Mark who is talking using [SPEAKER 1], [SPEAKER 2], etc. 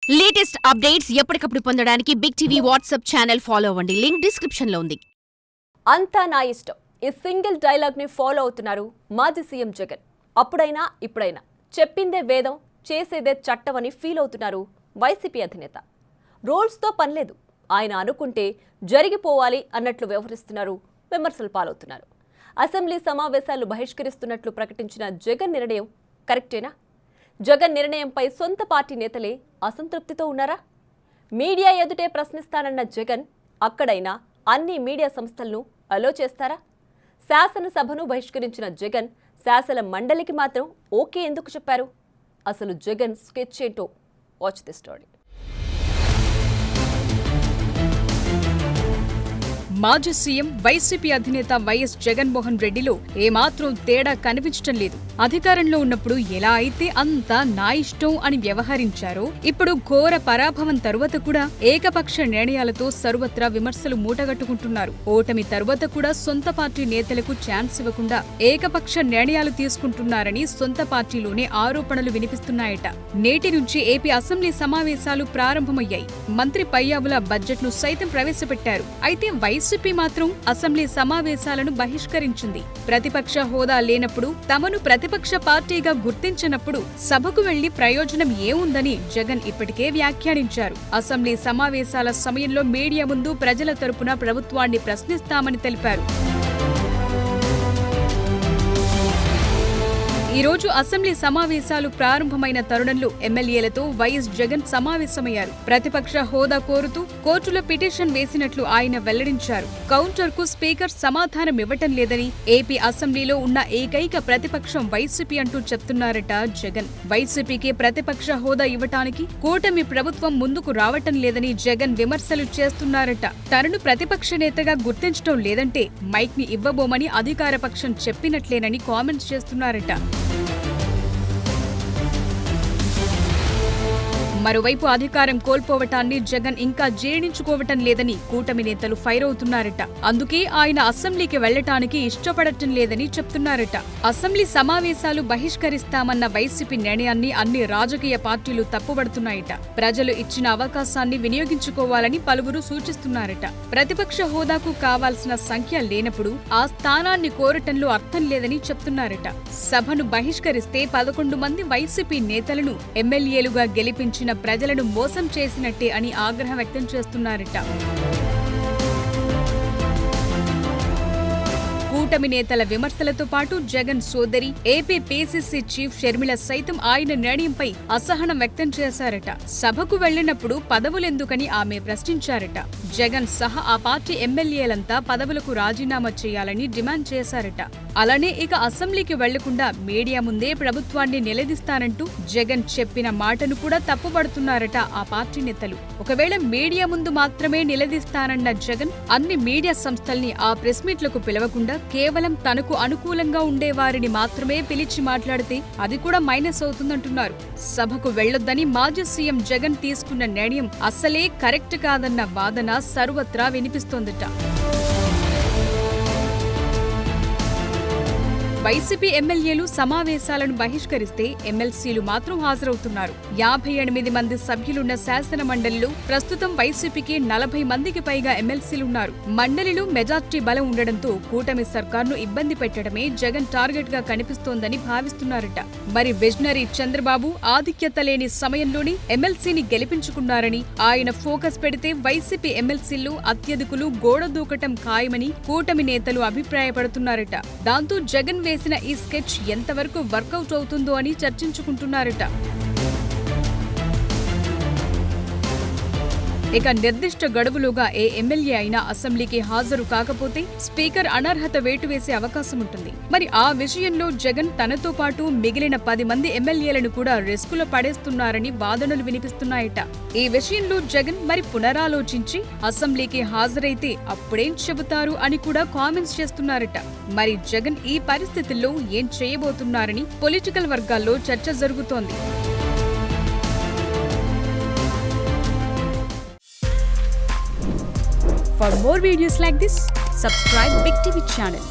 [SPEAKER 1] Latest updates ఎప్పటికప్పుడు పొందడానికి Big TV WhatsApp channel follow అవ్వండి. లింక్ డిస్క్రిప్షన్ లో ఉంది.
[SPEAKER 2] అంతా నా ఇష్టం ఈ సింగిల్ డైలాగ్ ని ఫాలో అవుతున్నారు మాజీ సీఎం జగన్. అప్పుడైనా ఇప్పుడైనా చెప్పిందే వేదం, చేసేదే చట్టం అని ఫీల్ అవుతున్నారు వైసీపీ అధినేత. రూల్స్ తో పనిలేదు, ఆయన అనుకుంటే జరిగిపోవాలి అన్నట్లు వ్యవహరిస్తున్నారు, విమర్శలు పాలవుతున్నారు. అసెంబ్లీ సమావేశాలు బహిష్కరిస్తున్నట్లు ప్రకటించిన జగన్ నిర్ణయం కరెక్టేనా? జగన్ నిర్ణయంపై సొంత పార్టీ నేతలే అసంతృప్తితో ఉన్నారా? మీడియా ఎదుటే ప్రశ్నిస్తానన్న జగన్ అక్కడైనా అన్ని మీడియా సంస్థలను అలో చేస్తారా? శాసనసభను బహిష్కరించిన జగన్ శాసన మండలికి మాత్రం ఓకే ఎందుకు చెప్పారు? అసలు జగన్ స్కెచ్ ఏంటో వాచ్ ది స్టోరీ.
[SPEAKER 3] మాజీ సీఎం వైసీపీ అధినేత వైఎస్ జగన్మోహన్ రెడ్డిలో ఏమాత్రం తేడా కనిపించటం లేదు. అధికారంలో ఉన్నప్పుడు ఎలా అయితే అంతా నా ఇష్టం అని వ్యవహరించారో, ఇప్పుడు ఘోర పరాభవం తరువాత కూడా ఏకపక్ష నిర్ణయాలతో సర్వత్రా విమర్శలు మూటగట్టుకుంటున్నారు. ఓటమి తరువాత కూడా సొంత పార్టీ నేతలకు ఛాన్స్ ఇవ్వకుండా ఏకపక్ష నిర్ణయాలు తీసుకుంటున్నారని సొంత పార్టీలోనే ఆరోపణలు వినిపిస్తున్నాయట. నేటి నుంచి ఏపీ అసెంబ్లీ సమావేశాలు ప్రారంభమయ్యాయి. మంత్రి పయ్యావుల బడ్జెట్ ను సైతం ప్రవేశపెట్టారు. అయితే వైసీపీ మాత్రం అసెంబ్లీ సమావేశాలను బహిష్కరించింది. ప్రతిపక్ష హోదా లేనప్పుడు, తమను ప్రతిపక్ష పార్టీగా గుర్తించినప్పుడు సభకు వెళ్లి ప్రయోజనం ఏముందని జగన్ ఇప్పటికే వ్యాఖ్యానించారు. అసెంబ్లీ సమావేశాల సమయంలో మీడియా ముందు ప్రజల తరపున ప్రభుత్వాన్ని ప్రశ్నిస్తామని తెలిపారు. ఈ రోజు అసెంబ్లీ సమావేశాలు ప్రారంభమైన తరుణంలో ఎమ్మెల్యేలతో వైఎస్ జగన్ సమావేశమయ్యారు. ప్రతిపక్ష హోదా కోరుతూ కోర్టులో పిటిషన్ వేసినట్లు ఆయన వెల్లడించారు. కౌంటర్ కు స్పీకర్ సమాధానం ఇవ్వటం లేదని, ఏపీ అసెంబ్లీలో ఉన్న ఏకైక ప్రతిపక్షం వైసీపీ అంటూ చెప్తున్నారట జగన్. వైసీపీకి ప్రతిపక్ష హోదా ఇవ్వటానికి కూటమి ప్రభుత్వం ముందుకు రావటం లేదని జగన్ విమర్శలు చేస్తున్నారట. తనను ప్రతిపక్ష నేతగా గుర్తించడం లేదంటే మైక్ ని ఇవ్వబోమని అధికార పక్షం చెప్పినట్లేనని కామెంట్స్ చేస్తున్నారట. మరోవైపు అధికారం కోల్పోవటాన్ని జగన్ ఇంకా జీర్ణించుకోవటం లేదని కూటమి నేతలు ఫైర్ అవుతున్నారట. అందుకే ఆయన అసెంబ్లీకి వెళ్లటానికి ఇష్టపడటం లేదని చెప్తున్నారట. అసెంబ్లీ సమావేశాలు బహిష్కరిస్తామన్న వైసీపీ నిర్ణయాన్ని అన్ని రాజకీయ పార్టీలు తప్పుబడుతున్నాయట. ప్రజలు ఇచ్చిన అవకాశాన్ని వినియోగించుకోవాలని పలువురు సూచిస్తున్నారట. ప్రతిపక్ష హోదాకు కావాల్సిన సంఖ్య లేనప్పుడు ఆ స్థానాన్ని కోరటంలో అర్థం లేదని చెప్తున్నారట. సభను బహిష్కరిస్తే 11 మంది వైసీపీ నేతలను ఎమ్మెల్యేలుగా గెలిపించిన ప్రజలను మోసం చేసినట్టే అని ఆగ్రహం వ్యక్తం చేస్తున్నారట. కూటమి నేతల విమర్శలతో పాటు జగన్ సోదరి ఏపీ పీసీసీ చీఫ్ షర్మిల సైతం ఆయన నిర్ణయంపై అసహనం వ్యక్తం చేశారట. సభకు వెళ్లినప్పుడు పదవులెందుకని ఆమె ప్రశ్నించారట. జగన్ సహా ఆ పార్టీ ఎమ్మెల్యేలంతా పదవులకు రాజీనామా చేయాలని డిమాండ్ చేశారట. అలానే ఇక అసెంబ్లీకి వెళ్లకుండా మీడియా ముందే ప్రభుత్వాన్ని నిలదీస్తానంటూ జగన్ చెప్పిన మాటను కూడా తప్పుపడుతున్నారట ఆ పార్టీ నేతలు. ఒకవేళ మీడియా ముందు మాత్రమే నిలదీస్తానన్న జగన్ అన్ని మీడియా సంస్థల్ని ఆ ప్రెస్ మీట్లకు పిలవకుండా కేవలం తనకు అనుకూలంగా ఉండే వారిని మాత్రమే పిలిచి మాట్లాడితే అది కూడా మైనస్ అవుతుందంటున్నారు. సభకు వెళ్లొద్దని మాజీ సీఎం జగన్ తీసుకున్న నిర్ణయం అస్సలే కరెక్ట్ కాదన్న వాదన సర్వత్రా వినిపిస్తోందట. వైసీపీ ఎమ్మెల్యేలు సమావేశాలను బహిష్కరిస్తే ఎమ్మెల్సీలు మాత్రం హాజరవుతున్నారు. 58 మంది సభ్యులున్న శాసన మండలిలో ప్రస్తుతం వైసీపీకి 40 మందికి పైగా ఎమ్మెల్సీలున్నారు. మండలిలో మెజార్టీ బలం ఉండడంతో కూటమి సర్కార్ను ఇబ్బంది పెట్టడమే జగన్ టార్గెట్ గా కనిపిస్తోందని భావిస్తున్నారట. మరి విజనరీ చంద్రబాబు ఆధిక్యత లేని సమయంలోనే ఎమ్మెల్సీని గెలిపించుకున్నారని, ఆయన ఫోకస్ పెడితే వైసీపీ ఎమ్మెల్సీలు అత్యధికులు గోడ దూకటం ఖాయమని కూటమి నేతలు అభిప్రాయపడుతున్నారట. దాంతో జగన్ వేసిన ఈ స్కెచ్ ఎంతవరకు వర్కౌట్ అవుతుందో అని చర్చించుకుంటున్నారట. ఇక నిర్దిష్ట గడువులోగా ఏ ఎమ్మెల్యే అయినా అసెంబ్లీకి హాజరు కాకపోతే స్పీకర్ అనర్హత వేటు వేసే అవకాశం ఉంటుంది. మరి ఆ విషయంలో జగన్ తనతో పాటు మిగిలిన 10 మంది ఎమ్మెల్యేలను కూడా రిస్కులో పడేస్తున్నారని వాదనలు వినిపిస్తున్నాయట. ఈ విషయంలో జగన్ మరి పునరాలోచించి అసెంబ్లీకి హాజరైతే అప్పుడేం చెబుతారు అని కూడా కామెంట్స్ చేస్తున్నారట. మరి జగన్ ఈ పరిస్థితుల్లో ఏం చేయబోతున్నారని పొలిటికల్ వర్గాల్లో చర్చ జరుగుతోంది. For more videos like this, subscribe Big TV channel.